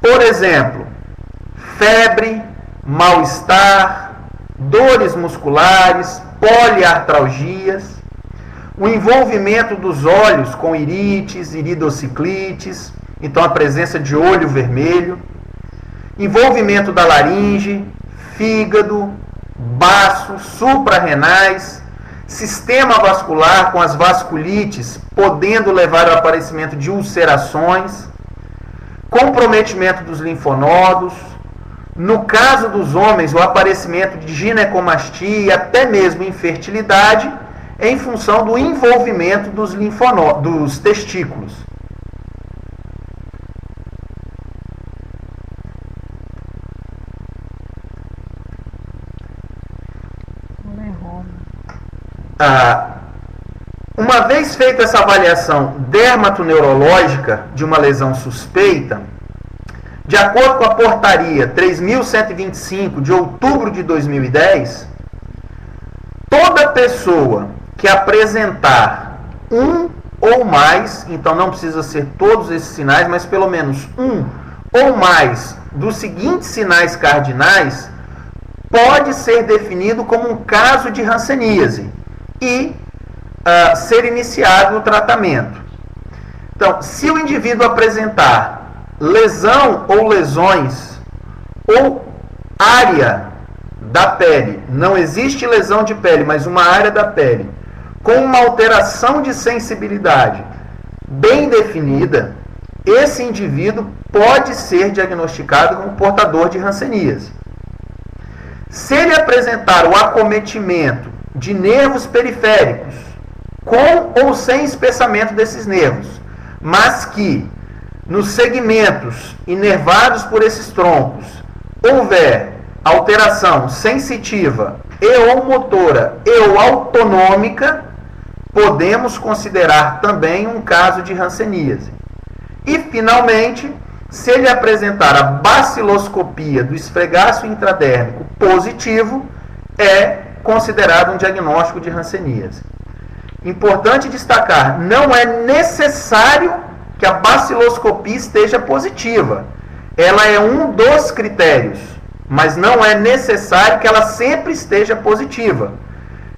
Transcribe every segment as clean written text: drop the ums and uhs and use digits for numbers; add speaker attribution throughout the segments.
Speaker 1: Por exemplo, febre, mal-estar, dores musculares, poliartralgias, o envolvimento dos olhos com irites, iridociclites, então a presença de olho vermelho, envolvimento da laringe, fígado, baço, suprarrenais, sistema vascular com as vasculites, podendo levar ao aparecimento de ulcerações, comprometimento dos linfonodos, no caso dos homens, o aparecimento de ginecomastia e até mesmo infertilidade em função do envolvimento dos dos testículos. Uma vez feita essa avaliação dermatoneurológica de uma lesão suspeita, de acordo com a portaria 3.125 de outubro de 2010, toda pessoa que apresentar um ou mais, então não precisa ser todos esses sinais, mas pelo menos um ou mais dos seguintes sinais cardinais, pode ser definido como um caso de hanseníase e ser iniciado o tratamento. Então, se o indivíduo apresentar lesão ou lesões ou área da pele, não existe lesão de pele, mas uma área da pele, com uma alteração de sensibilidade bem definida, esse indivíduo pode ser diagnosticado como portador de hanseníase. Se ele apresentar o acometimento de nervos periféricos, com ou sem espessamento desses nervos, mas que nos segmentos inervados por esses troncos houver alteração sensitiva e ou motora e ou autonômica, podemos considerar também um caso de hanseníase. E, finalmente, se ele apresentar a baciloscopia do esfregaço intradérmico positivo, é considerado um diagnóstico de hanseníase. Importante destacar, não é necessário que a baciloscopia esteja positiva. Ela é um dos critérios, mas não é necessário que ela sempre esteja positiva,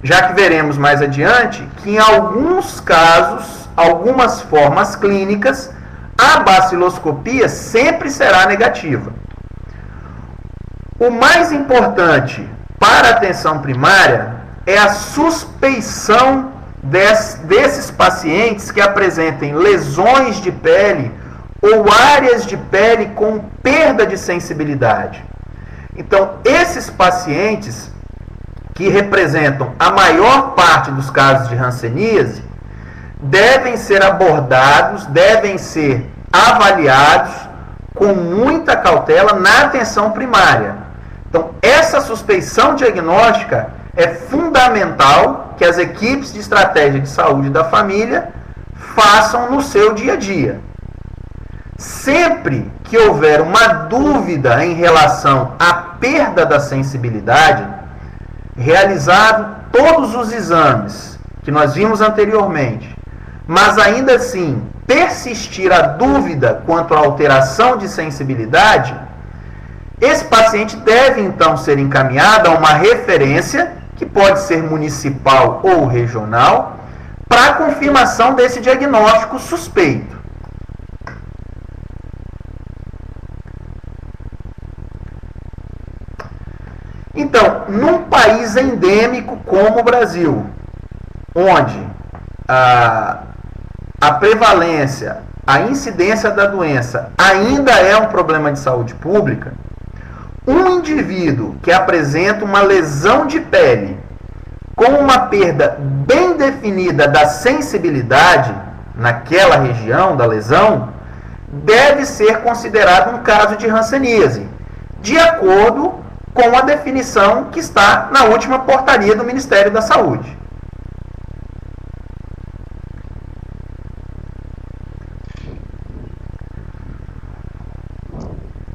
Speaker 1: já que veremos mais adiante que em alguns casos, algumas formas clínicas, a baciloscopia sempre será negativa. O mais importante para a atenção primária é a suspeição desses pacientes que apresentem lesões de pele ou áreas de pele com perda de sensibilidade. Então, esses pacientes que representam a maior parte dos casos de hanseníase devem ser abordados, devem ser avaliados com muita cautela na atenção primária. Então, essa suspeição diagnóstica é fundamental que as equipes de estratégia de saúde da família façam no seu dia a dia. Sempre que houver uma dúvida em relação à perda da sensibilidade, realizado todos os exames que nós vimos anteriormente, mas ainda assim persistir a dúvida quanto à alteração de sensibilidade, esse paciente deve então ser encaminhado a uma referência, que pode ser municipal ou regional, para a confirmação desse diagnóstico suspeito. Então, num país endêmico como o Brasil, onde a prevalência, a incidência da doença ainda é um problema de saúde pública, um indivíduo que apresenta uma lesão de pele com uma perda bem definida da sensibilidade naquela região da lesão, deve ser considerado um caso de hanseníase, de acordo com a definição que está na última portaria do Ministério da Saúde.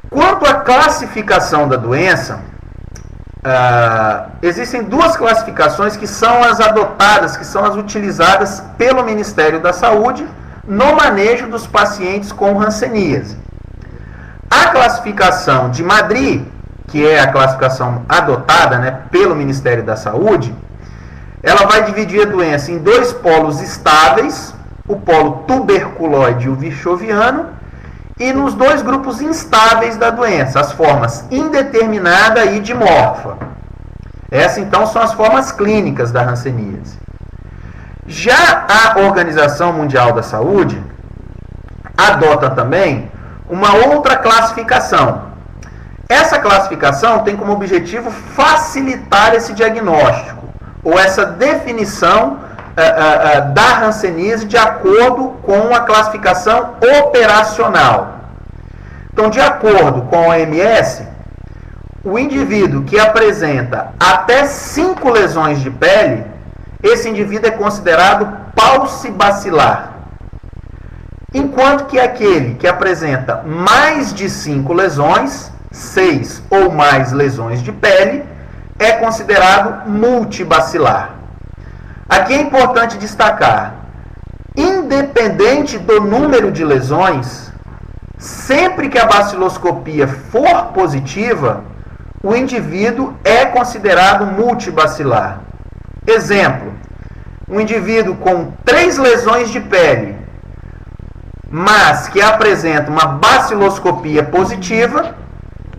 Speaker 1: Quanto à classificação da doença, existem duas classificações que são as adotadas, que são as utilizadas pelo Ministério da Saúde no manejo dos pacientes com hanseníase. A classificação de Madrid, que é a classificação adotada, né, pelo Ministério da Saúde, ela vai dividir a doença em dois polos estáveis, o polo tuberculoide e o virchoviano, e nos dois grupos instáveis da doença, as formas indeterminada e dimorfa. Essas, então, são as formas clínicas da hanseníase. Já a Organização Mundial da Saúde adota também uma outra classificação. Essa classificação tem como objetivo facilitar esse diagnóstico, ou essa definição da hanseníase de acordo com a classificação operacional. Então, de acordo com a OMS, o indivíduo que apresenta até 5 lesões de pele, esse indivíduo é considerado paucibacilar. Enquanto que aquele que apresenta mais de 5 lesões, 6 ou mais lesões de pele, é considerado multibacilar. Aqui é importante destacar, independente do número de lesões, sempre que a baciloscopia for positiva, o indivíduo é considerado multibacilar. Exemplo, um indivíduo com 3 lesões de pele, mas que apresenta uma baciloscopia positiva,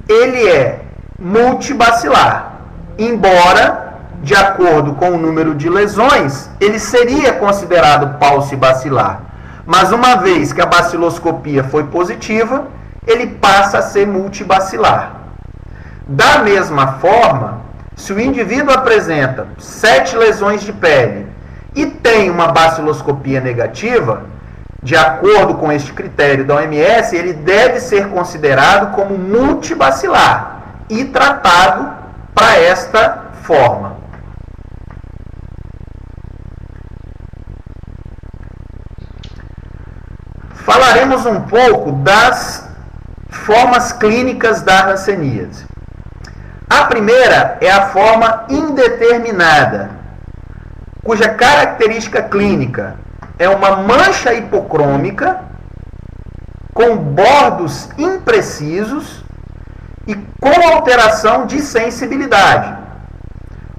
Speaker 1: ele é multibacilar, embora, de acordo com o número de lesões, ele seria considerado paucibacilar. Mas uma vez que a baciloscopia foi positiva, ele passa a ser multibacilar. Da mesma forma, se o indivíduo apresenta 7 lesões de pele e tem uma baciloscopia negativa, de acordo com este critério da OMS, ele deve ser considerado como multibacilar e tratado para esta forma. Falaremos um pouco das formas clínicas da hanseníase. A primeira é a forma indeterminada, cuja característica clínica é uma mancha hipocrômica com bordos imprecisos e com alteração de sensibilidade.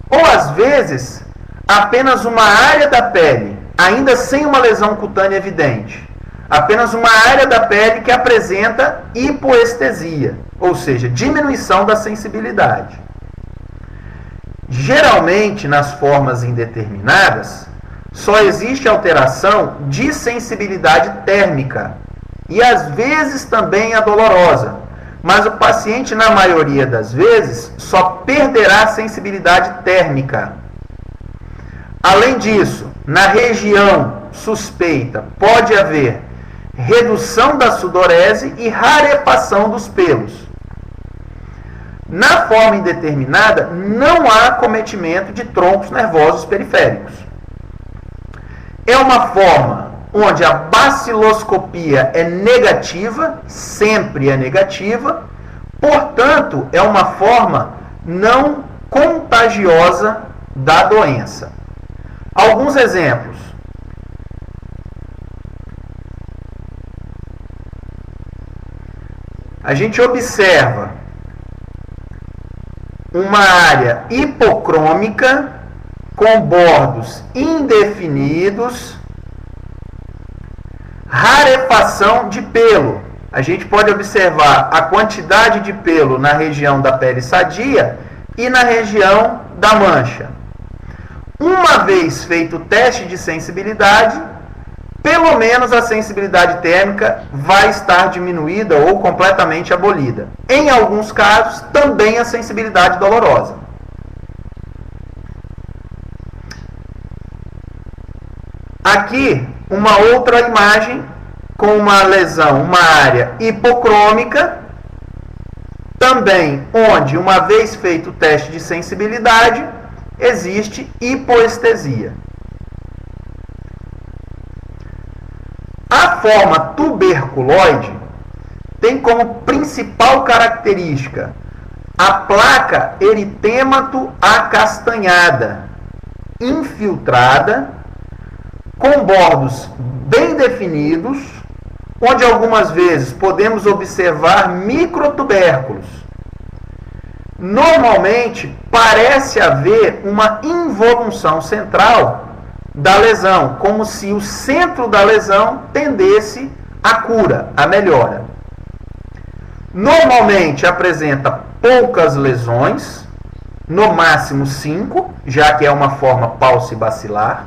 Speaker 1: Ou, às vezes, apenas uma área da pele, ainda sem uma lesão cutânea evidente. Apenas uma área da pele que apresenta hipoestesia, ou seja, diminuição da sensibilidade. Geralmente, nas formas indeterminadas, só existe alteração de sensibilidade térmica e às vezes também a dolorosa, mas o paciente, na maioria das vezes, só perderá a sensibilidade térmica. Além disso, na região suspeita pode haver redução da sudorese e rarefação dos pelos. Na forma indeterminada, não há acometimento de troncos nervosos periféricos. É uma forma onde a baciloscopia é negativa, sempre é negativa, portanto, é uma forma não contagiosa da doença. Alguns exemplos. A gente observa uma área hipocrômica com bordos indefinidos, rarefação de pelo. A gente pode observar a quantidade de pelo na região da pele sadia e na região da mancha. Uma vez feito o teste de sensibilidade, pelo menos a sensibilidade térmica vai estar diminuída ou completamente abolida. Em alguns casos, também a sensibilidade dolorosa. Aqui, uma outra imagem com uma lesão, uma área hipocrômica, também onde, uma vez feito o teste de sensibilidade, existe hipoestesia. A forma tuberculoide tem como principal característica a placa eritêmato acastanhada, infiltrada, com bordos bem definidos, onde algumas vezes podemos observar microtubérculos. Normalmente, parece haver uma involução central da lesão, como se o centro da lesão tendesse à cura, à melhora. Normalmente apresenta poucas lesões, no máximo 5, já que é uma forma paucibacilar,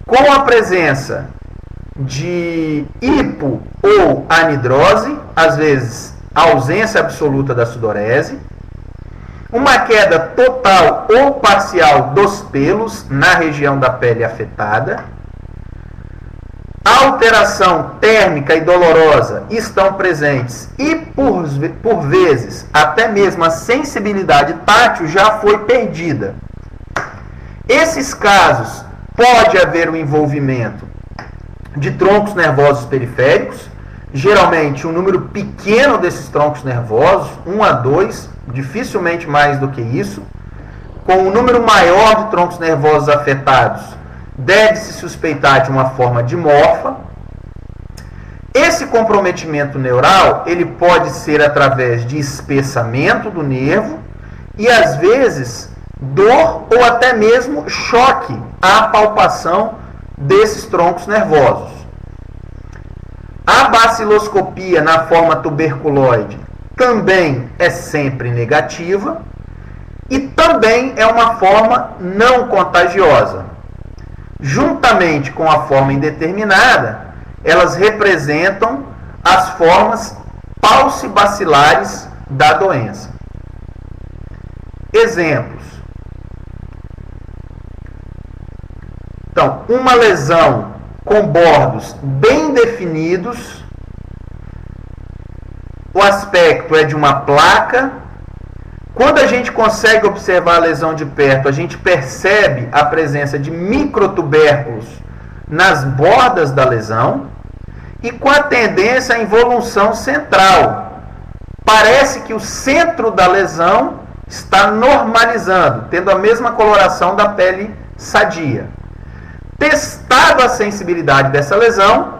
Speaker 1: com a presença de hipo ou anidrose, às vezes ausência absoluta da sudorese, uma queda total ou parcial dos pelos na região da pele afetada, alteração térmica e dolorosa estão presentes e, por vezes, até mesmo a sensibilidade tátil já foi perdida. Esses casos, pode haver o envolvimento de troncos nervosos periféricos, geralmente um número pequeno desses troncos nervosos, 1 a 2, dificilmente mais do que isso. Com um número maior de troncos nervosos afetados, deve-se suspeitar de uma forma dimorfa. Esse comprometimento neural, ele pode ser através de espessamento do nervo e, às vezes, dor ou até mesmo choque à palpação desses troncos nervosos. A baciloscopia na forma tuberculoide também é sempre negativa e também é uma forma não contagiosa. Juntamente com a forma indeterminada, elas representam as formas paucibacilares da doença. Exemplos. Então, uma lesão com bordos bem definidos, o aspecto é de uma placa. Quando a gente consegue observar a lesão de perto, a gente percebe a presença de microtubérculos nas bordas da lesão e com a tendência à involução central. Parece que o centro da lesão está normalizando, tendo a mesma coloração da pele sadia. Testada a sensibilidade dessa lesão,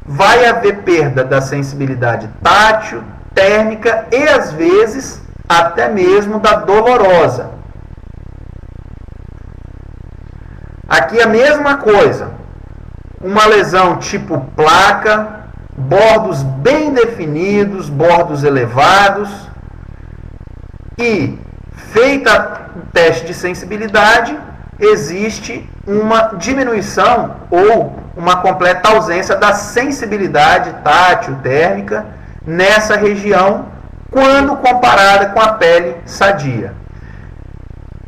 Speaker 1: vai haver perda da sensibilidade tátil, térmica e, às vezes, até mesmo da dolorosa. Aqui a mesma coisa. Uma lesão tipo placa, bordos bem definidos, bordos elevados. E, feita o teste de sensibilidade, existe uma diminuição ou uma completa ausência da sensibilidade tátil, térmica, nessa região, quando comparada com a pele sadia.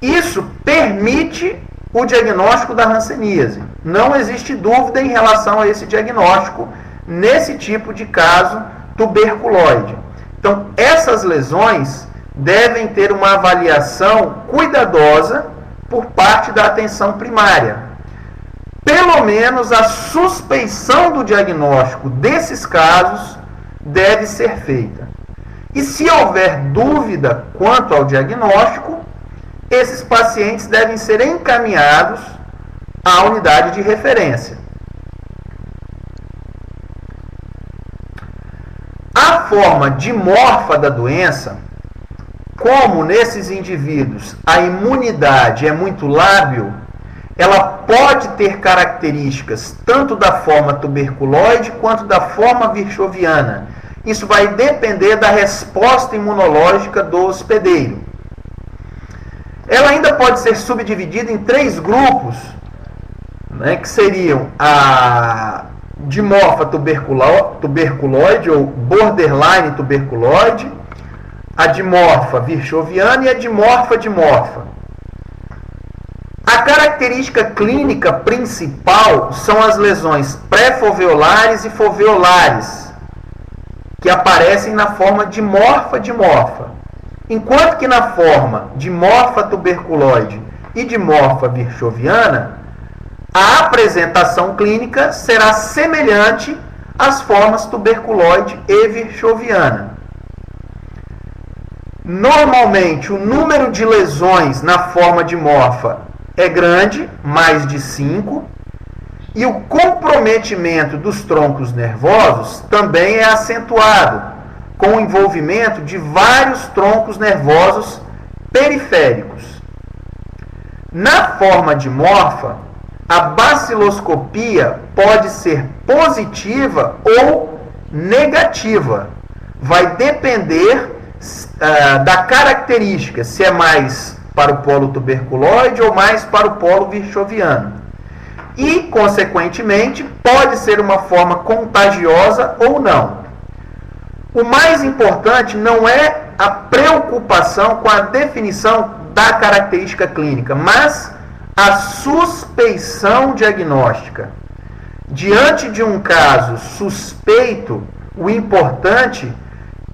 Speaker 1: Isso permite o diagnóstico da hanseníase. Não existe dúvida em relação a esse diagnóstico nesse tipo de caso tuberculoide. Então, essas lesões devem ter uma avaliação cuidadosa por parte da atenção primária. Pelo menos a suspeição do diagnóstico desses casos deve ser feita. E se houver dúvida quanto ao diagnóstico, esses pacientes devem ser encaminhados à unidade de referência. A forma dimorfa da doença, como nesses indivíduos a imunidade é muito lábil, ela pode ter características tanto da forma tuberculoide quanto da forma virchoviana. Isso vai depender da resposta imunológica do hospedeiro. Ela ainda pode ser subdividida em 3 grupos, né, que seriam a dimorfa tuberculoide ou borderline tuberculoide, a dimorfa virchoviana e a dimorfa. A característica clínica principal são as lesões pré-foveolares e foveolares, que aparecem na forma dimorfa. Enquanto que na forma dimorfa tuberculoide e dimorfa virchoviana, a apresentação clínica será semelhante às formas tuberculoide e virchoviana. Normalmente, o número de lesões na forma dimorfa é grande, mais de 5, E o comprometimento dos troncos nervosos também é acentuado, com o envolvimento de vários troncos nervosos periféricos. Na forma dimorfa, a baciloscopia pode ser positiva ou negativa. Vai depender da característica, se é mais para o polo tuberculoide ou mais para o polo virchoviano. E, consequentemente, pode ser uma forma contagiosa ou não. O mais importante não é a preocupação com a definição da característica clínica, mas a suspeição diagnóstica. Diante de um caso suspeito, o importante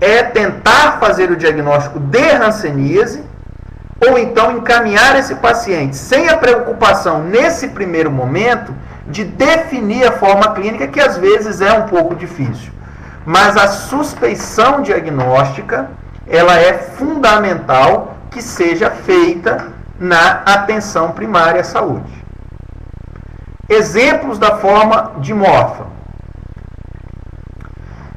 Speaker 1: é tentar fazer o diagnóstico de hanseníase ou então encaminhar esse paciente sem a preocupação, nesse primeiro momento, de definir a forma clínica, que às vezes é um pouco difícil. Mas a suspeição diagnóstica, ela é fundamental que seja feita na atenção primária à saúde. Exemplos da forma dimorfa.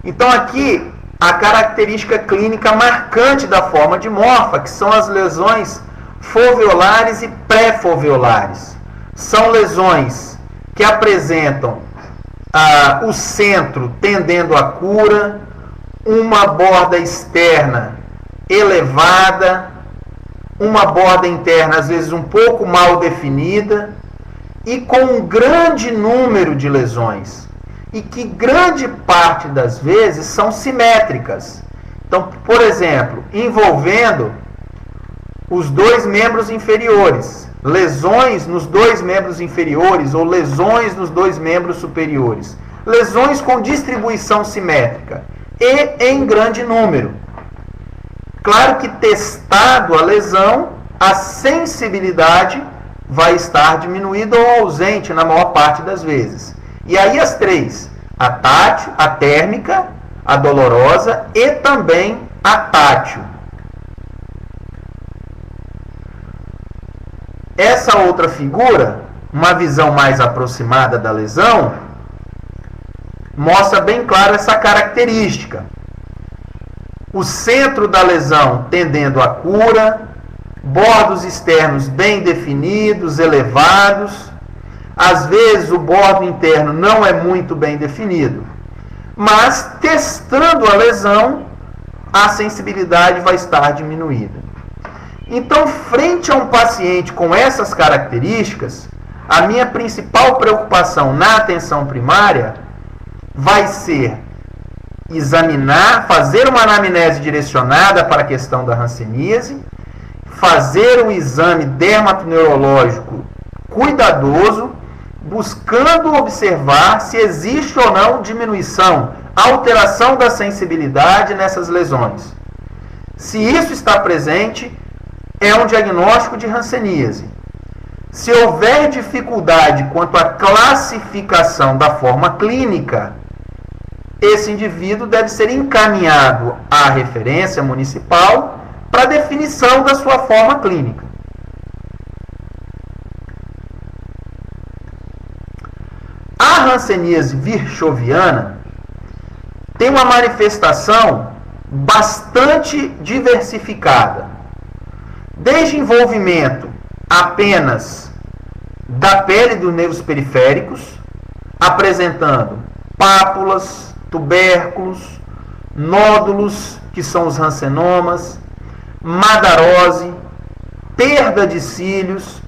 Speaker 1: Então aqui, a característica clínica marcante da forma dimorfa, que são as lesões foveolares e pré-foveolares. São lesões que apresentam o centro tendendo à cura, uma borda externa elevada, uma borda interna às vezes um pouco mal definida e com um grande número de lesões. E que grande parte das vezes são simétricas. Então, por exemplo, envolvendo os dois membros inferiores, lesões nos dois membros inferiores ou lesões nos dois membros superiores, lesões com distribuição simétrica e em grande número. Claro que testado a lesão, a sensibilidade vai estar diminuída ou ausente na maior parte das vezes. E aí as três, a tátil, a térmica, a dolorosa e também a tátil. Essa outra figura, uma visão mais aproximada da lesão, mostra bem claro essa característica. O centro da lesão tendendo à cura, bordos externos bem definidos, elevados. Às vezes o bordo interno não é muito bem definido, mas testando a lesão, a sensibilidade vai estar diminuída. Então, frente a um paciente com essas características, a minha principal preocupação na atenção primária vai ser examinar, fazer uma anamnese direcionada para a questão da hanseníase, fazer um exame dermatoneurológico cuidadoso, buscando observar se existe ou não diminuição, alteração da sensibilidade nessas lesões. Se isso está presente, é um diagnóstico de hanseníase. Se houver dificuldade quanto à classificação da forma clínica, esse indivíduo deve ser encaminhado à referência municipal para definição da sua forma clínica. A hanseníase virchoviana tem uma manifestação bastante diversificada, desde envolvimento apenas da pele dos nervos periféricos, apresentando pápulas, tubérculos, nódulos, que são os hansenomas, madarose, perda de cílios,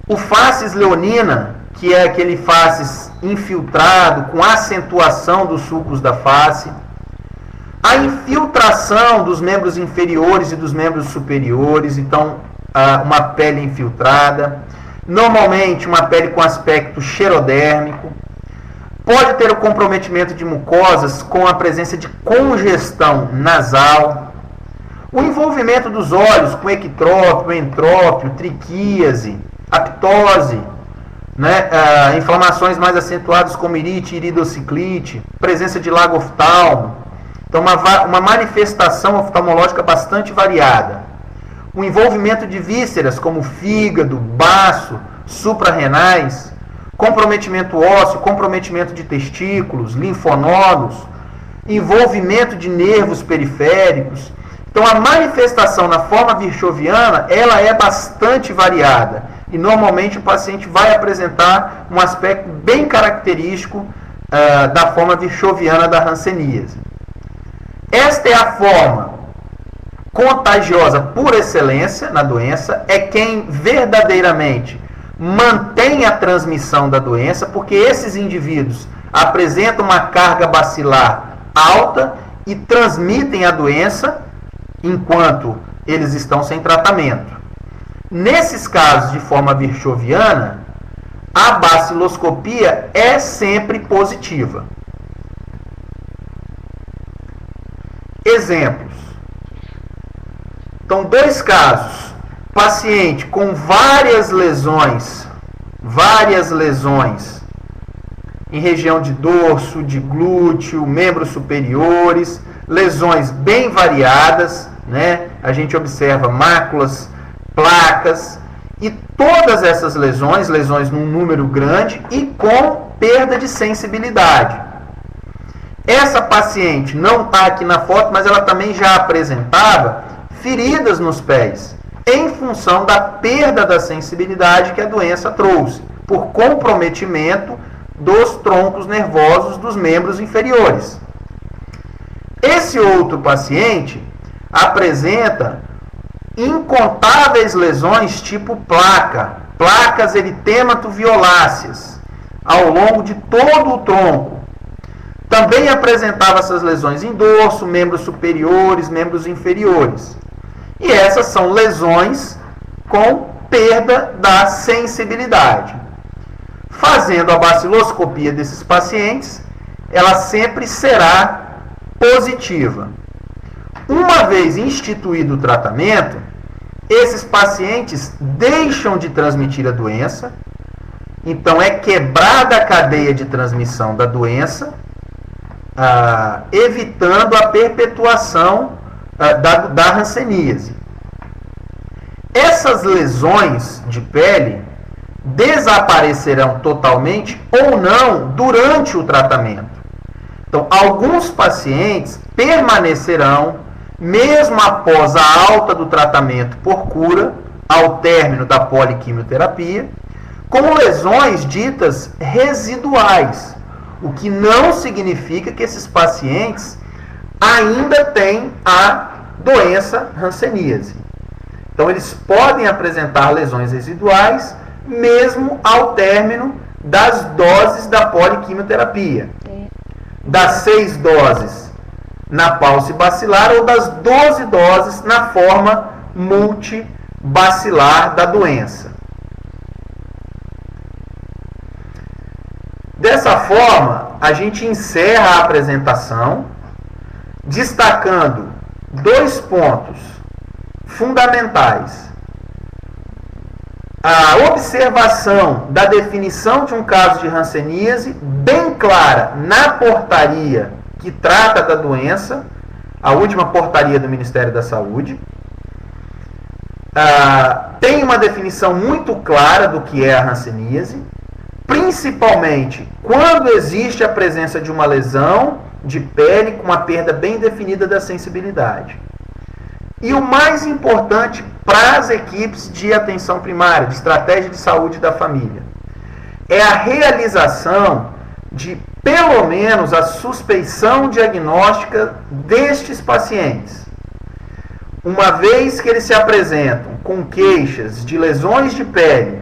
Speaker 1: o facies leonina, que é aquele facies infiltrado com acentuação dos sulcos da face, a infiltração dos membros inferiores e dos membros superiores, então uma pele infiltrada, normalmente uma pele com aspecto xerodérmico, pode ter o comprometimento de mucosas com a presença de congestão nasal, o envolvimento dos olhos com ectrópio, entrópio, triquíase, aptose, inflamações mais acentuadas como irite, iridociclite, presença de lago oftalmo. Então, uma manifestação oftalmológica bastante variada. O envolvimento de vísceras como fígado, baço, suprarrenais, comprometimento ósseo, comprometimento de testículos, linfonodos, envolvimento de nervos periféricos. Então, a manifestação na forma virchoviana, ela é bastante variada. E, normalmente, o paciente vai apresentar um aspecto bem característico da forma virchoviana da hanseníase. Esta é a forma contagiosa por excelência na doença, é quem verdadeiramente mantém a transmissão da doença, porque esses indivíduos apresentam uma carga bacilar alta e transmitem a doença enquanto eles estão sem tratamento. Nesses casos de forma virchoviana, a baciloscopia é sempre positiva. Exemplos. Então, 2 casos. Paciente com várias lesões em região de dorso, de glúteo, membros superiores, lesões bem variadas, né? A gente observa máculas, placas, e todas essas lesões num número grande e com perda de sensibilidade. Essa paciente não está aqui na foto, mas ela também já apresentava feridas nos pés, em função da perda da sensibilidade que a doença trouxe, por comprometimento dos troncos nervosos dos membros inferiores. Esse outro paciente apresenta incontáveis lesões tipo placas eritemato-violáceas, ao longo de todo o tronco. Também apresentava essas lesões em dorso, membros superiores, membros inferiores. E essas são lesões com perda da sensibilidade. Fazendo a baciloscopia desses pacientes, ela sempre será positiva. Uma vez instituído o tratamento, esses pacientes deixam de transmitir a doença, então é quebrada a cadeia de transmissão da doença, evitando a perpetuação da hanseníase. Essas lesões de pele desaparecerão totalmente ou não durante o tratamento. Então, alguns pacientes permanecerão, mesmo após a alta do tratamento por cura, ao término da poliquimioterapia, com lesões ditas residuais, o que não significa que esses pacientes ainda têm a doença hanseníase. Então, eles podem apresentar lesões residuais, mesmo ao término das doses da poliquimioterapia. Das 6 doses na pauci bacilar ou das 12 doses na forma multibacilar da doença. Dessa forma, a gente encerra a apresentação, destacando 2 pontos fundamentais. A observação da definição de um caso de hanseníase, bem clara na portaria que trata da doença, a última portaria do Ministério da Saúde. Tem uma definição muito clara do que é a hanseníase, principalmente quando existe a presença de uma lesão de pele com uma perda bem definida da sensibilidade. E o mais importante para as equipes de atenção primária, de estratégia de saúde da família, é a realização de, pelo menos, a suspeição diagnóstica destes pacientes. Uma vez que eles se apresentam com queixas de lesões de pele,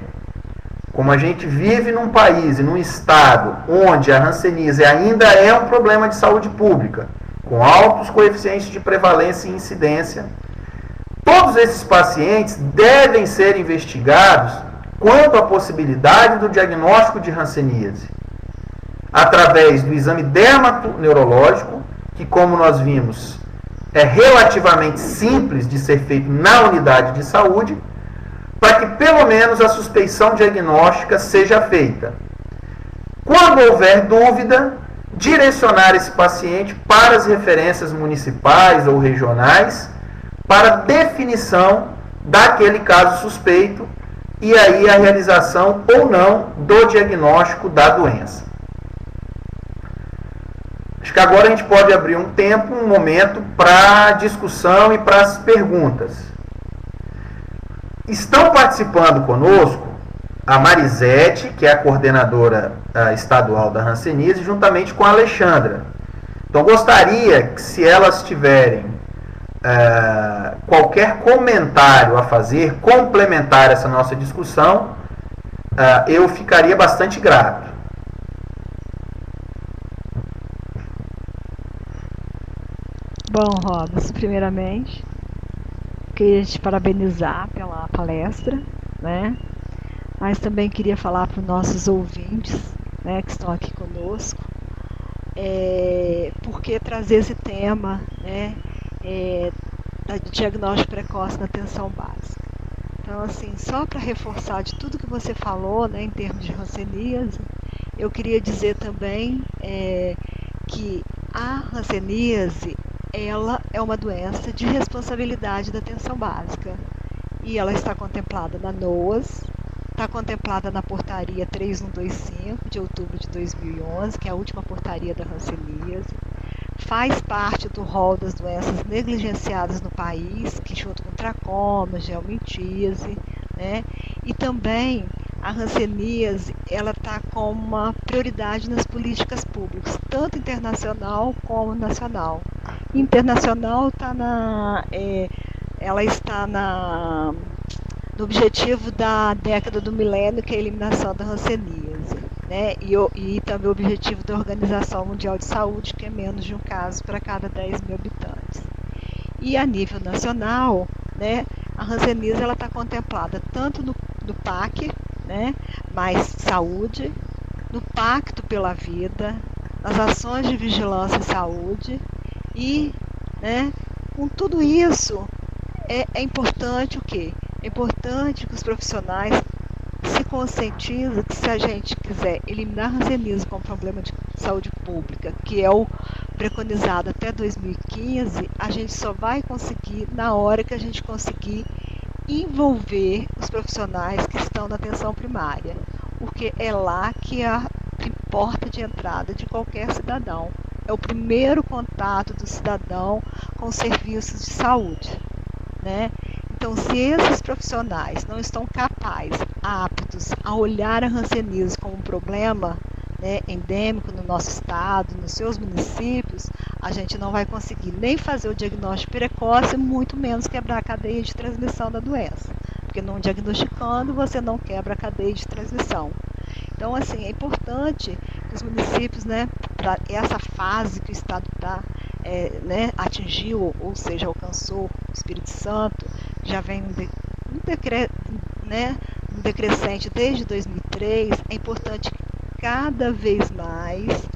Speaker 1: como a gente vive num país e num estado onde a hanseníase ainda é um problema de saúde pública, com altos coeficientes de prevalência e incidência, todos esses pacientes devem ser investigados quanto à possibilidade do diagnóstico de hanseníase, através do exame dermatoneurológico, que, como nós vimos, é relativamente simples de ser feito na unidade de saúde, para que pelo menos a suspeição diagnóstica seja feita. Quando houver dúvida, direcionar esse paciente para as referências municipais ou regionais para definição daquele caso suspeito e aí a realização ou não do diagnóstico da doença. Acho que agora a gente pode abrir um tempo, um momento para discussão e para as perguntas. Estão participando conosco a Marisete, que é a coordenadora estadual da hanseníase, juntamente com a Alexandra. Então, gostaria que, se elas tiverem qualquer comentário a fazer, complementar essa nossa discussão, eu ficaria bastante grato.
Speaker 2: Bom, Robson, primeiramente, queria te parabenizar pela palestra, né? Mas também queria falar para os nossos ouvintes, né, que estão aqui conosco, por que trazer esse tema, né, de diagnóstico precoce na atenção básica. Então, assim, só para reforçar de tudo que você falou, né, em termos de hanseníase, eu queria dizer também que a hanseníase, ela é uma doença de responsabilidade da atenção básica e ela está contemplada na NOAS, está contemplada na portaria 3125 de outubro de 2011, que é a última portaria da hanseníase, faz parte do rol das doenças negligenciadas no país, que junto com tracoma, geomintíase, né? E também a hanseníase, ela está com uma prioridade nas políticas públicas, tanto internacional como nacional. Internacional ela está no objetivo da década do milênio, que é a eliminação da hanseníase, né? E também o objetivo da Organização Mundial de Saúde, que é menos de um caso para cada 10 mil habitantes. E a nível nacional, né, a hanseníase está contemplada tanto no PAC, né, mais saúde, no Pacto pela Vida, nas ações de vigilância e saúde, e, né, com tudo isso, é importante o quê? É importante que os profissionais se conscientizem que, se a gente quiser eliminar a hanseníase como problema de saúde pública, que é o preconizado até 2015, a gente só vai conseguir na hora que a gente conseguir envolver os profissionais que estão na atenção primária, porque é lá que é a porta de entrada de qualquer cidadão. É o primeiro contato do cidadão com os serviços de saúde, né? Então, se esses profissionais não estão capazes, aptos a olhar a hanseníase como um problema, né, endêmico no nosso estado, nos seus municípios, a gente não vai conseguir nem fazer o diagnóstico precoce, muito menos quebrar a cadeia de transmissão da doença. Porque não diagnosticando, você não quebra a cadeia de transmissão. Então, assim, é importante que os municípios, né, para essa fase que o estado está, né, atingiu, ou seja, alcançou o Espírito Santo, já vem um decrescente desde 2003, é importante que cada vez mais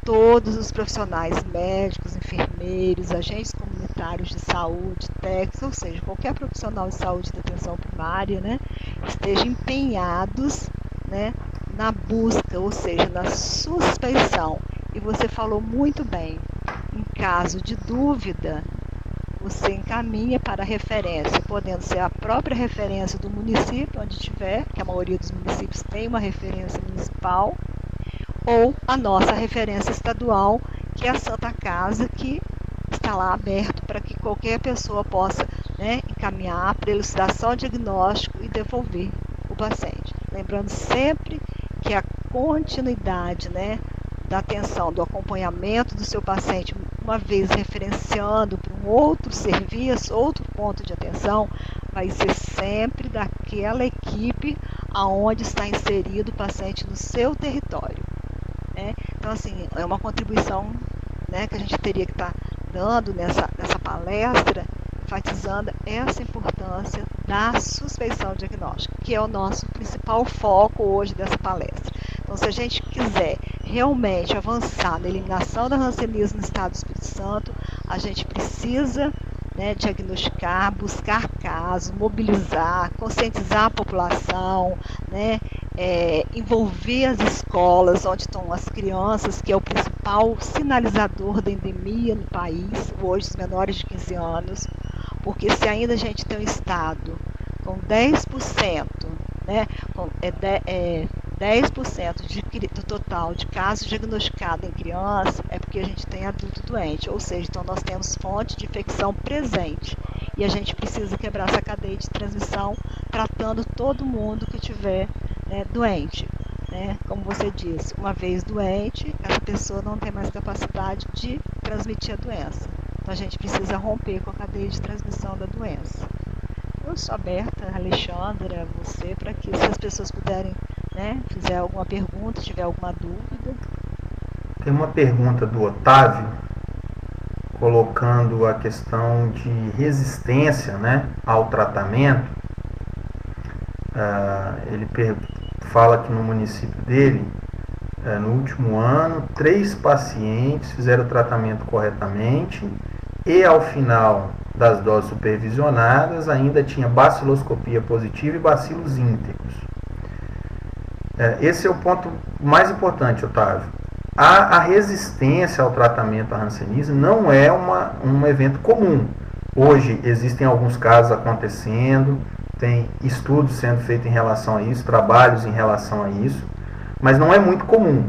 Speaker 2: todos os profissionais médicos, enfermeiros, agentes comunitários de saúde, técnicos, ou seja, qualquer profissional de saúde da atenção primária, né, estejam empenhados, né, na busca, ou seja, na suspeição. E você falou muito bem, em caso de dúvida, você encaminha para a referência, podendo ser a própria referência do município, onde tiver, que a maioria dos municípios tem uma referência municipal, ou a nossa referência estadual, que é a Santa Casa, que está lá aberto para que qualquer pessoa possa, né, encaminhar para elucidação, diagnóstico e devolver o paciente. Lembrando sempre que a continuidade, né, da atenção, do acompanhamento do seu paciente, uma vez referenciando para um outro serviço, outro ponto de atenção, vai ser sempre daquela equipe aonde está inserido o paciente no seu território, né? Então, assim, é uma contribuição, né, que a gente teria que estar dando nessa palestra, enfatizando essa importância da suspeição diagnóstica, que é o nosso principal foco hoje dessa palestra. Então, se a gente quiser realmente avançar na eliminação da hanseníase no estado do Espírito Santo, a gente precisa, né, diagnosticar, buscar casos, mobilizar, conscientizar a população, né, envolver as escolas onde estão as crianças, que é o principal sinalizador da endemia no país, hoje os menores de 15 anos, porque se ainda a gente tem um estado com 10% né, 10% do total de casos diagnosticados em criança é porque a gente tem adulto doente, ou seja, então nós temos fonte de infecção presente e a gente precisa quebrar essa cadeia de transmissão tratando todo mundo que tiver, né, doente. Né? Como você disse, uma vez doente, essa pessoa não tem mais capacidade de transmitir a doença. Então a gente precisa romper com a cadeia de transmissão da doença. Eu sou aberta, Alexandra, você, para que se as pessoas puderem, né, fizer alguma pergunta, tiver alguma dúvida.
Speaker 1: Tem uma pergunta do Otávio, colocando a questão de resistência, né, ao tratamento. Ele fala que no município dele, no último ano, 3 pacientes fizeram o tratamento corretamente e ao final das doses supervisionadas ainda tinha baciloscopia positiva e bacilos íntegros. Esse é o ponto mais importante, Otávio. A resistência ao tratamento à hanseníase não é um evento comum. Hoje existem alguns casos acontecendo, tem estudos sendo feitos em relação a isso, trabalhos em relação a isso, mas não é muito comum.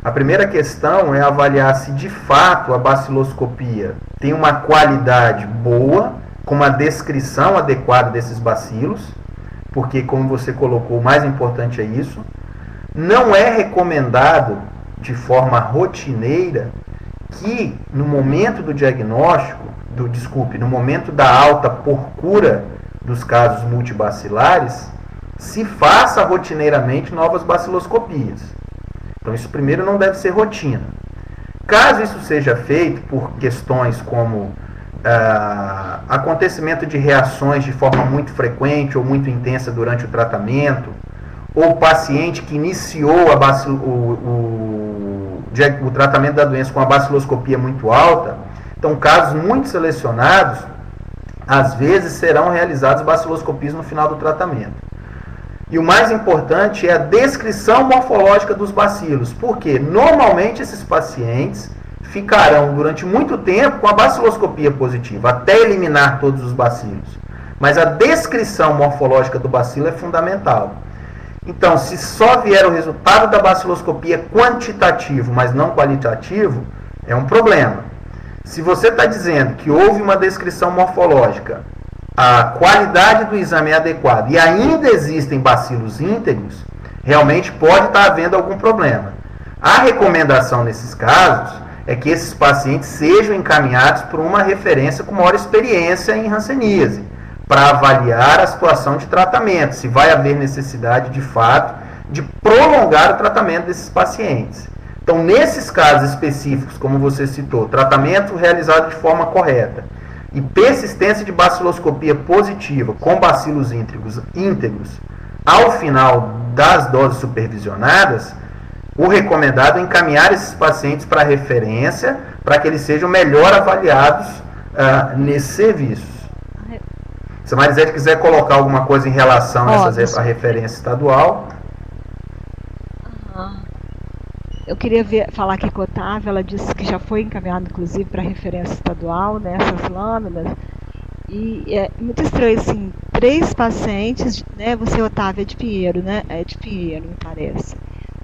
Speaker 1: A primeira questão é avaliar se de fato a baciloscopia tem uma qualidade boa, com uma descrição adequada desses bacilos, porque, como você colocou, o mais importante é isso. Não é recomendado de forma rotineira que no momento do diagnóstico, no momento da alta por cura dos casos multibacilares, se faça rotineiramente novas baciloscopias. Então isso primeiro não deve ser rotina. Caso isso seja feito por questões como acontecimento de reações de forma muito frequente ou muito intensa durante o tratamento, ou paciente que iniciou o tratamento da doença com a baciloscopia muito alta, então casos muito selecionados, às vezes serão realizadas baciloscopias no final do tratamento. E o mais importante é a descrição morfológica dos bacilos, porque normalmente esses pacientes ficarão durante muito tempo com a baciloscopia positiva, até eliminar todos os bacilos. Mas a descrição morfológica do bacilo é fundamental. Então, se só vier o resultado da baciloscopia quantitativo, mas não qualitativo, é um problema. Se você está dizendo que houve uma descrição morfológica, a qualidade do exame é adequada e ainda existem bacilos íntegros, realmente pode estar havendo algum problema. A recomendação nesses casos é que esses pacientes sejam encaminhados por uma referência com maior experiência em hanseníase, para avaliar a situação de tratamento, se vai haver necessidade de fato de prolongar o tratamento desses pacientes. Então, nesses casos específicos, como você citou, tratamento realizado de forma correta e persistência de baciloscopia positiva com bacilos íntegros ao final das doses supervisionadas, o recomendado é encaminhar esses pacientes para referência, para que eles sejam melhor avaliados nesses serviços. Se a Marisete quiser colocar alguma coisa em relação a referência estadual.
Speaker 2: Eu queria falar aqui com a Otávia, ela disse que já foi encaminhado, inclusive, para referência estadual, né, essas lâminas. E é muito estranho, assim, 3 pacientes, né, você, Otávia, é de Pinheiro, né? É de Pinheiro, me parece.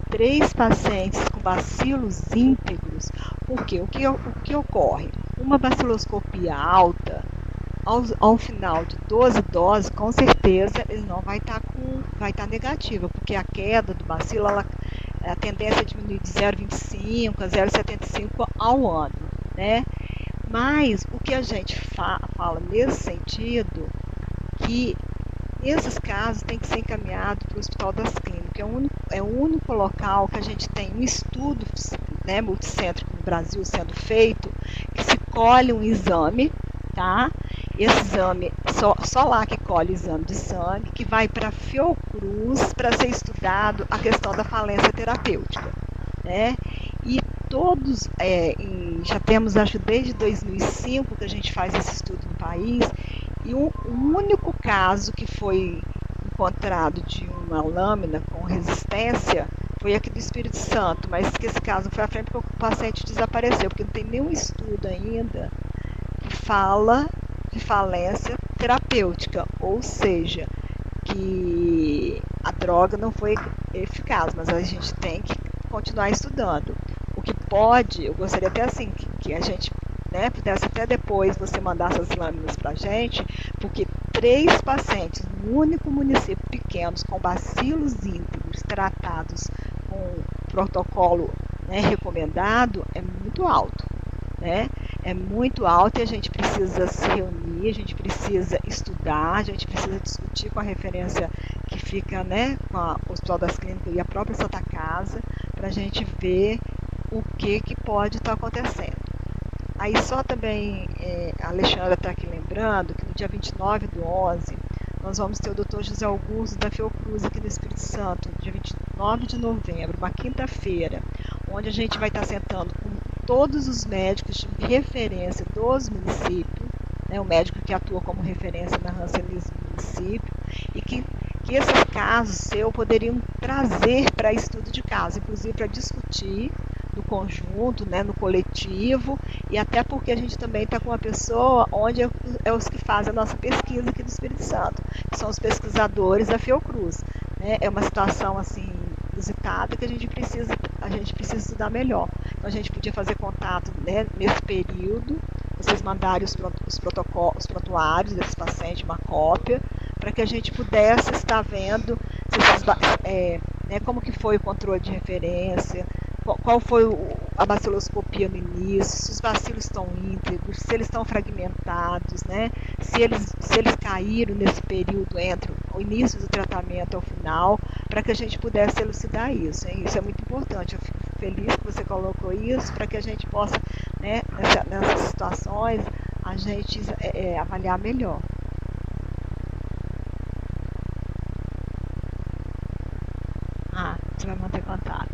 Speaker 2: 3 pacientes com bacilos íntegros. Por quê? O que ocorre? Uma baciloscopia alta, ao final de 12 doses, com certeza, ele não vai estar negativa, porque a queda do bacilo, a tendência é diminuir de 0,25 a 0,75 ao ano, né? Mas o que a gente fala nesse sentido, que esses casos têm que ser encaminhados para o Hospital das Clínicas. É o único local que a gente tem um estudo, né, multicêntrico no Brasil sendo feito, que se colhe um exame, tá? Esse exame, só lá que colhe o exame de sangue, que vai para a Fiocruz para ser estudado a questão da falência terapêutica, né? E todos, já temos, acho, desde 2005 que a gente faz esse estudo no país, e o único caso que foi encontrado de uma lâmina com resistência foi aqui do Espírito Santo, mas que esse caso não foi à frente porque o paciente desapareceu, porque não tem nenhum estudo ainda que fala de falência terapêutica, ou seja, que a droga não foi eficaz, mas a gente tem que continuar estudando. O que pode, eu gostaria até assim que a gente, né, pudesse até depois você mandar essas lâminas para a gente, porque 3 pacientes no único município pequenos com bacilos íntegros tratados com protocolo, né, recomendado é muito alto, né? É muito alto e a gente precisa se reunir, a gente precisa estudar, a gente precisa discutir com a referência que fica, né, com o Hospital das Clínicas e a própria Santa Casa, para a gente ver o que pode estar acontecendo. Aí só também, a Alexandra está aqui lembrando que no dia 29/11, nós vamos ter o Dr. José Augusto da Fiocruz aqui no Espírito Santo, dia 29 de novembro, uma quinta-feira, onde a gente vai estar sentando com todos os médicos de referência dos municípios, né, o médico que atua como referência na hanseníase do município, e que esses casos seus poderiam trazer para estudo de caso, inclusive para discutir no conjunto, né, no coletivo, e até porque a gente também está com uma pessoa onde é os que fazem a nossa pesquisa aqui do Espírito Santo, que são os pesquisadores da Fiocruz. Né? É uma situação assim inusitada que a gente precisa estudar melhor. Então a gente podia fazer contato, né, nesse período, vocês mandarem os prontuários desses pacientes, uma cópia, para que a gente pudesse estar vendo se esses, né, como que foi o controle de referência, qual foi a baciloscopia no início, se os bacilos estão íntegros, se eles estão fragmentados, né? se eles caíram nesse período entre o início do tratamento ao final, para que a gente pudesse elucidar isso. Hein? Isso é muito importante. Eu fico feliz que você colocou isso, para que a gente possa, né, nessas situações, a gente avaliar melhor. Você vai manter contato.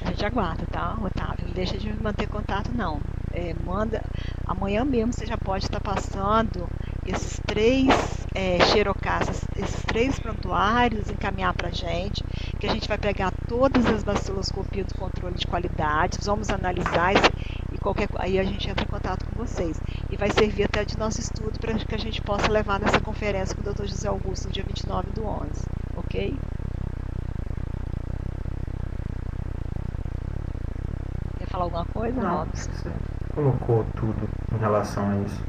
Speaker 2: A gente aguarda, tá, Otávio? Não deixa de manter contato, não. Amanhã mesmo você já pode estar passando esses 3 xerocaças, esses 3 prontuários, encaminhar para a gente, que a gente vai pegar todas as baciloscopias do controle de qualidade, vamos analisar aí a gente entra em contato com vocês. E vai servir até de nosso estudo para que a gente possa levar nessa conferência com o Dr. José Augusto no dia 29/11, ok? Falar alguma coisa, Robson?
Speaker 1: Você colocou tudo em relação a isso.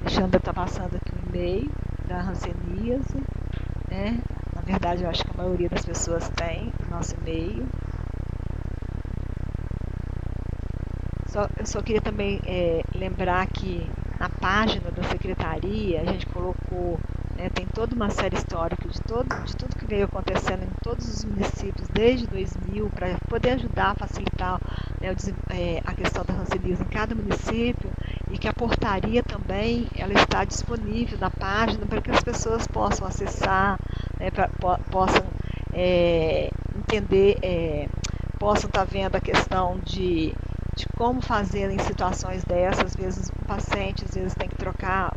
Speaker 2: Alexandra está passando aqui o e-mail da hanseníase, né? Na verdade, eu acho que a maioria das pessoas tem o nosso e-mail. Eu só queria também lembrar que na página da secretaria a gente colocou, tem toda uma série histórica de tudo que veio acontecendo em todos os municípios desde 2000, para poder ajudar a facilitar, né, a questão da hanseníase em cada município, e que a portaria também ela está disponível na página para que as pessoas possam acessar, né, possam entender, possam estar vendo a questão de como fazer em situações dessas. Às vezes o paciente tem que trocar.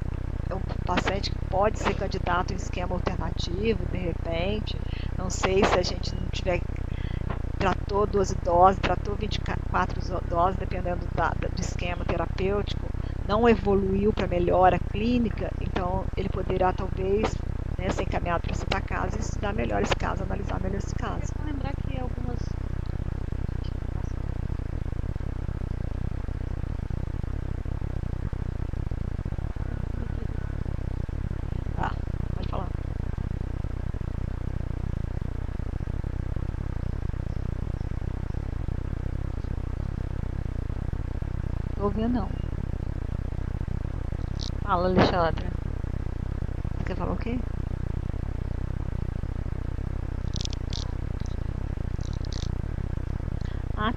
Speaker 2: É um paciente que pode ser candidato em esquema alternativo, de repente. Não sei se a gente não tiver, tratou 12 doses, tratou 24 doses, dependendo do esquema terapêutico, não evoluiu para melhora clínica, então ele poderá talvez, né, ser encaminhado para a Santa Casa e estudar melhor esse caso, analisar melhor esse caso.
Speaker 3: É só lembrar que algumas...
Speaker 2: Pode falar. Tô ouvindo, não. Fala, Alexandra. Você quer falar o quê?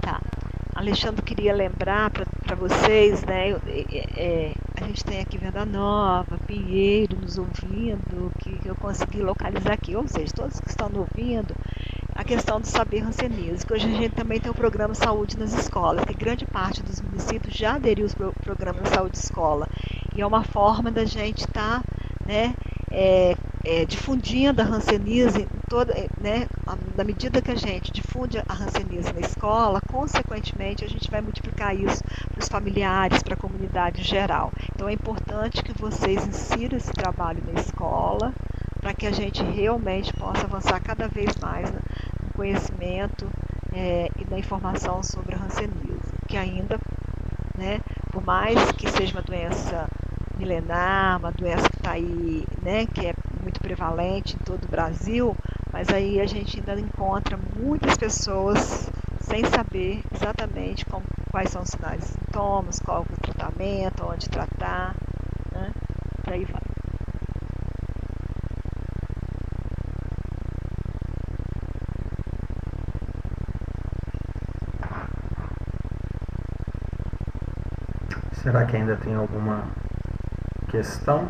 Speaker 2: Tá. Alexandre queria lembrar para vocês, né? A gente tem aqui Venda Nova, Pinheiro nos ouvindo, que eu consegui localizar aqui, ou seja, todos que estão ouvindo, a questão do saber hanseníase, que hoje a gente também tem o programa Saúde nas Escolas, que grande parte dos municípios já aderiu ao programa de Saúde Escola, e é uma forma da gente estar, né, difundindo a hanseníase em toda, né, na medida que a gente difunde a hanseníase na escola, consequentemente a gente vai multiplicar isso para os familiares, para a comunidade em geral. Então é importante que vocês insiram esse trabalho na escola, para que a gente realmente possa avançar cada vez mais no conhecimento e na informação sobre a hanseníase, que ainda, né, por mais que seja uma doença milenar, uma doença que está aí, né, que é muito prevalente em todo o Brasil, mas aí a gente ainda encontra muitas pessoas sem saber exatamente quais são os sinais e sintomas, qual é o tratamento, onde tratar, né, por aí vai.
Speaker 1: Será que ainda tem alguma questão?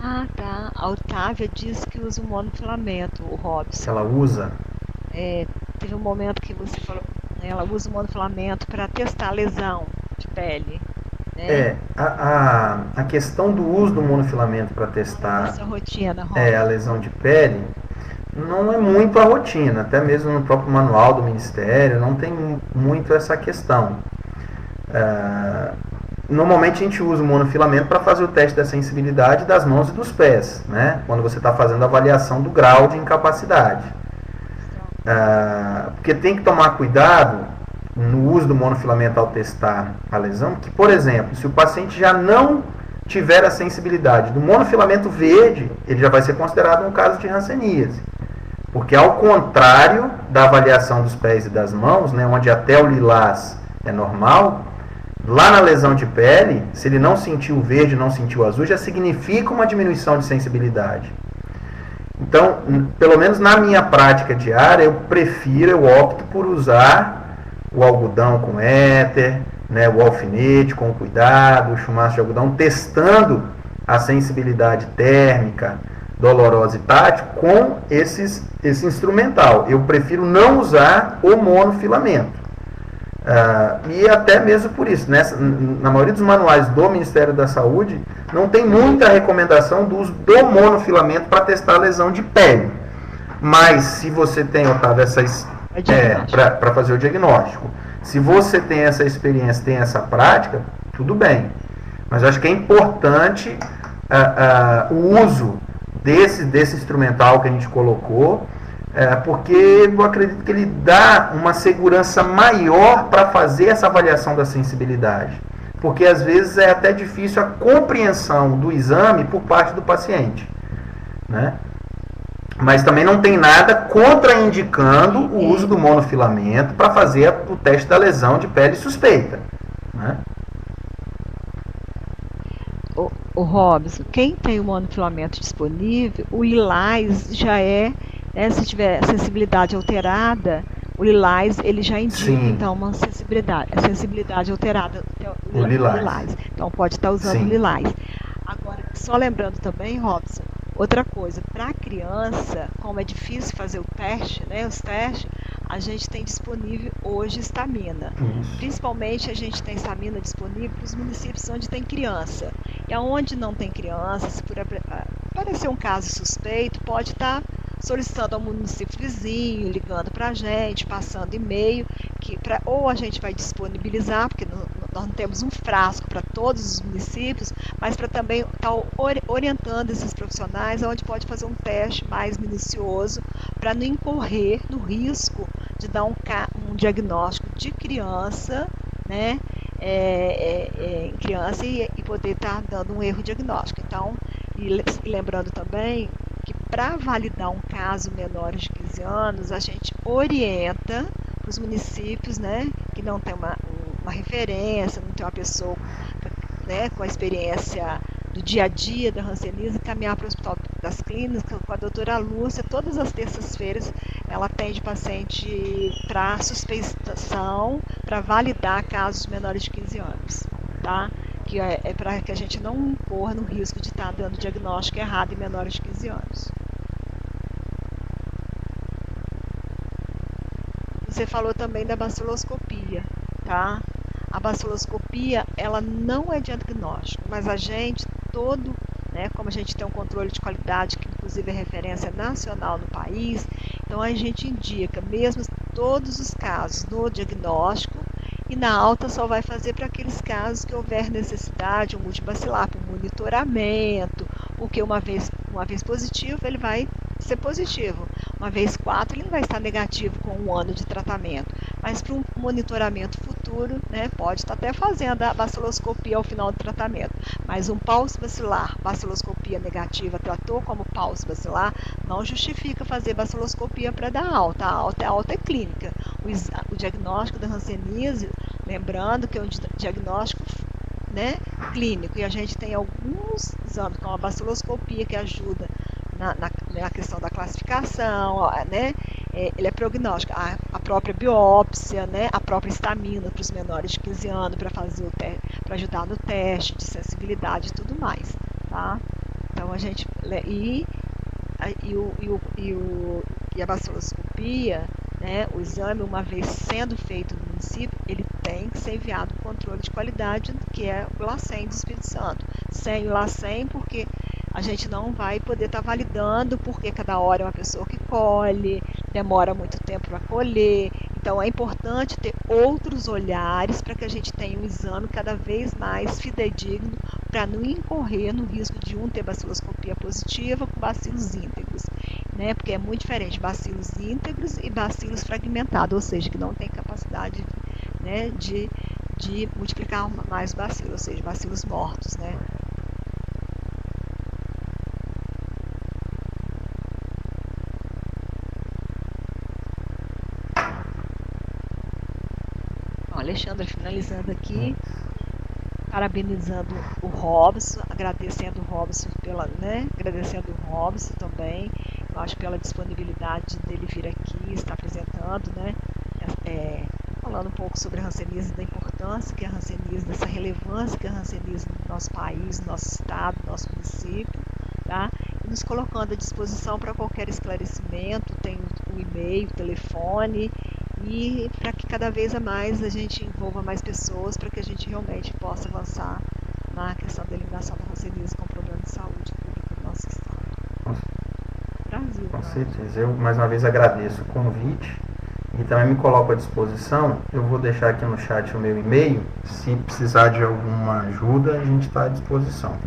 Speaker 2: Ah, tá. A Otávia diz que usa o monofilamento, o Robson.
Speaker 1: Ela usa?
Speaker 2: Teve um momento que você falou, né, ela usa o monofilamento para testar a lesão de pele. Né?
Speaker 1: A questão do uso do monofilamento para testar
Speaker 2: essa rotina,
Speaker 1: a lesão de pele não é muito a rotina, até mesmo no próprio manual do Ministério não tem muito essa questão. Normalmente a gente usa o monofilamento para fazer o teste da sensibilidade das mãos e dos pés, né? Quando você está fazendo a avaliação do grau de incapacidade. Porque tem que tomar cuidado no uso do monofilamento ao testar a lesão, que, por exemplo, se o paciente já não tiver a sensibilidade do monofilamento verde, ele já vai ser considerado um caso de hanseníase. Porque, ao contrário da avaliação dos pés e das mãos, né, onde até o lilás é normal, lá na lesão de pele, se ele não sentiu o verde, não sentiu o azul, já significa uma diminuição de sensibilidade. Então, pelo menos na minha prática diária, eu opto por usar o algodão com éter, né, o alfinete com cuidado, o chumaço de algodão, testando a sensibilidade térmica, dolorosa e tátil com esse instrumental. Eu prefiro não usar o monofilamento. E até mesmo por isso, na maioria dos manuais do Ministério da Saúde, não tem muita recomendação do uso do monofilamento para testar a lesão de pele. Mas se você tem, Otávio, para fazer o diagnóstico, se você tem essa experiência, tem essa prática, tudo bem. Mas eu acho que é importante o uso desse instrumental que a gente colocou, porque eu acredito que ele dá uma segurança maior para fazer essa avaliação da sensibilidade. Porque às vezes é até difícil a compreensão do exame por parte do paciente, né? Mas também não tem nada contraindicando o uso do monofilamento para fazer o teste da lesão de pele suspeita, né?
Speaker 2: O Robson, quem tem o monofilamento disponível, o lilás já se tiver sensibilidade alterada, o lilás ele já indica então uma sensibilidade alterada
Speaker 1: o lilás.
Speaker 2: Então pode estar usando o lilás. Agora, só lembrando também, Robson, outra coisa, para a criança, como é difícil fazer o teste, né, os testes, a gente tem disponível hoje estamina. Principalmente a gente tem estamina disponível para os municípios onde tem criança. E aonde não tem criança, se por aparecer um caso suspeito, pode estar solicitando ao município vizinho, ligando para a gente, passando e-mail, ou a gente vai disponibilizar, porque nós não temos um frasco para todos os municípios, mas para também estar orientando esses profissionais onde pode fazer um teste mais minucioso para não incorrer no risco de dar um diagnóstico de criança, né, em criança e poder estar dando um erro diagnóstico. Então, e lembrando também que para validar um caso menores de 15 anos, a gente orienta para os municípios, né, que não tem uma referência, não tem uma pessoa, né, com a experiência do dia a dia da hanseníase, caminhar para o Hospital das Clínicas com a doutora Lúcia. Todas as terças-feiras ela atende paciente para suspeição, para validar casos menores de 15 anos, tá? Que é para que a gente não incorra no risco de estar dando diagnóstico errado em menores de 15 anos. você falou também da baciloscopia, tá? A baciloscopia, ela não é diagnóstico, mas a gente todo, né, como a gente tem um controle de qualidade, que inclusive é referência nacional no país, então a gente indica mesmo todos os casos no diagnóstico, e na alta só vai fazer para aqueles casos que houver necessidade, um multibacilar, para um monitoramento, porque uma vez positivo, ele vai ser positivo. Uma vez 4, ele não vai estar negativo com 1 ano de tratamento. Mas para um monitoramento futuro, né, pode estar até fazendo a baciloscopia ao final do tratamento. Mas um pulso bacilar, baciloscopia negativa, tratou como pulso bacilar, não justifica fazer baciloscopia para dar alta. A alta é clínica. O diagnóstico da hanseníase, lembrando que é um diagnóstico, né, clínico, e a gente tem alguns exames, como a baciloscopia, que ajuda na questão da classificação, né? Ele é prognóstico, a própria biópsia, né? A própria estamina para os menores de 15 anos, para fazer para ajudar no teste de sensibilidade e tudo mais, tá? Então a gente e a baciloscopia, né? O exame, uma vez sendo feito no município, ele tem que ser enviado para o controle de qualidade, que é o LACEN do Espírito Santo. Sem o LACEN, porque a gente não vai poder estar validando, porque cada hora é uma pessoa que colhe, demora muito tempo para colher. Então é importante ter outros olhares para que a gente tenha um exame cada vez mais fidedigno, para não incorrer no risco de ter baciloscopia positiva com bacilos íntegros, né? Porque é muito diferente bacilos íntegros e bacilos fragmentados, ou seja, que não tem capacidade, né, de multiplicar mais bacilos, ou seja, bacilos mortos, né? Alexandra, finalizando aqui, parabenizando o Robson, agradecendo o Robson agradecendo o Robson também, eu acho, pela disponibilidade dele vir aqui, estar apresentando, né, falando um pouco sobre a hanseníase, da importância que a hanseníase, dessa relevância que a hanseníase no nosso país, no nosso estado, no nosso município, tá? E nos colocando à disposição para qualquer esclarecimento, tem o e-mail, o telefone, e para que cada vez a mais a gente envolva mais pessoas, para que a gente realmente possa avançar na questão da eliminação da hanseníase como problema de saúde pública do nosso estado. Brasil.
Speaker 1: Com certeza. Eu, mais uma vez, agradeço o convite e também me coloco à disposição. Eu vou deixar aqui no chat o meu e-mail. Se precisar de alguma ajuda, a gente está à disposição.